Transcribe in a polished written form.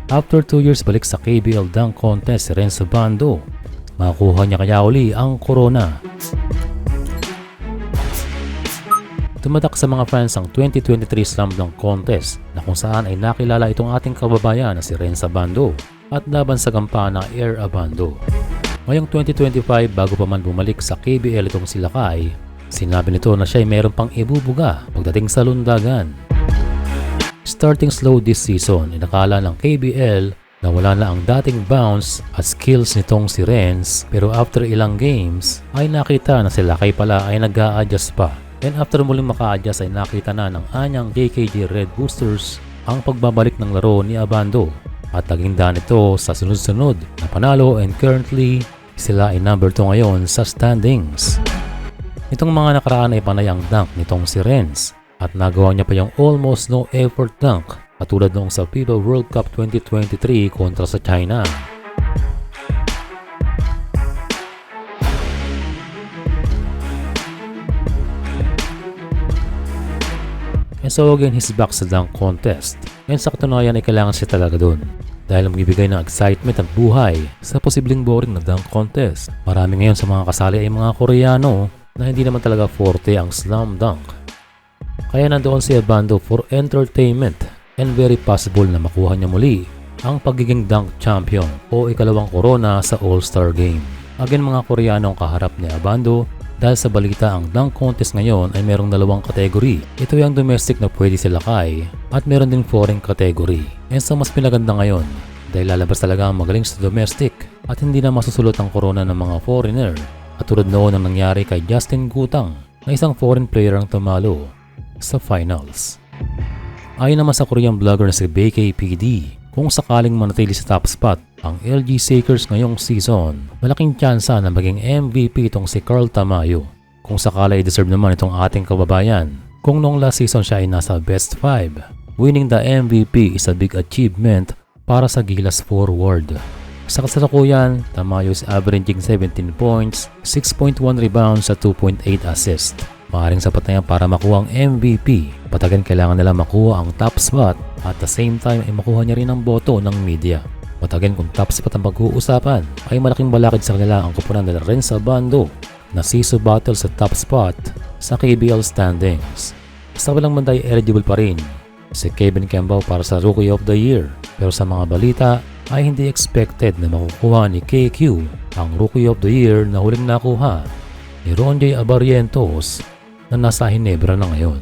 After 2 years balik sa KBL Dunk Contest si Renz Abando. Makuha niya kaya uli ang corona. Tumatak sa mga fans ang 2023 Slam Dunk Contest na kung saan ay nakilala itong ating kababayan na si Renz Abando at laban sa gampanan na Air Abando. Ngayong 2025 bago pa man bumalik sa KBL itong si Lakay, sinabi nito na siya ay meron pang ibubuga pagdating sa lundagan. Starting slow this season, inakala ng KBL na wala na ang dating bounce at skills nitong si Renz, pero after ilang games ay nakita na si Lakay pala ay nag-a-adjust pa. And after muling maka-adjust ay nakita na ng anyang JKJ Red Boosters ang pagbabalik ng laro ni Abando at naging daan ito sa sunod-sunod na panalo, and currently sila ay number 2 ngayon sa standings. Itong mga nakaraan ay panay ang dunk nitong si Renz at nagawa niya pa yung almost no effort dunk katulad noong sa FIBA World Cup 2023 kontra sa China. And so again, he's back sa dunk contest. And sa katunayan ay kailangan siya talaga dun dahil magbibigay ng excitement at buhay sa posibleng boring na dunk contest. Marami ngayon sa mga kasali ay mga Koreano na hindi naman talaga forte ang slam dunk. Kaya nandoon si Abando for entertainment and very possible na makuha niya muli ang pagiging dunk champion o ikalawang corona sa All-Star Game. Again, mga Koreano ang kaharap ni Abando. Dahil sa balita, ang dunk contest ngayon ay merong dalawang kategory. Ito yung domestic na pwede si Lakay at meron din foreign category. And so mas pinaganda ngayon dahil lalabas talaga ang magaling sa domestic at hindi na masusulot ang corona ng mga foreigner. At tulad noon ang nangyari kay Justin Gutang na isang foreign player ang tumalo sa finals. Ayon naman sa Korean vlogger na si BKPD, kung sakaling manatili sa top spot ang LG Sakers ngayong season, malaking tsansa na maging MVP itong si Carl Tamayo. Kung sakala i-deserve naman itong ating kababayan, kung noong last season siya ay nasa best 5, winning the MVP is a big achievement para sa Gilas forward. Sa kasalukuyan, Tamayo is averaging 17 points, 6.1 rebounds at 2.8 assists. Maaaring sapat na yan para makuha ang MVP. Patagan kailangan nila makuha ang top spot at the same time ay makuha niya rin ang boto ng media. Patagan kung top spot ang pag-uusapan ay malaking balakid sa kanila ang kupunan nila Renz Abando na siso battle sa top spot sa KBL standings. Sa walang banday eligible pa rin si Kevin Kembao para sa Rookie of the Year, pero sa mga balita ay hindi expected na makukuha ni KQ ang Rookie of the Year na huling nakuha ni Ronjay Abarrientos na nasa Hinebra na ngayon.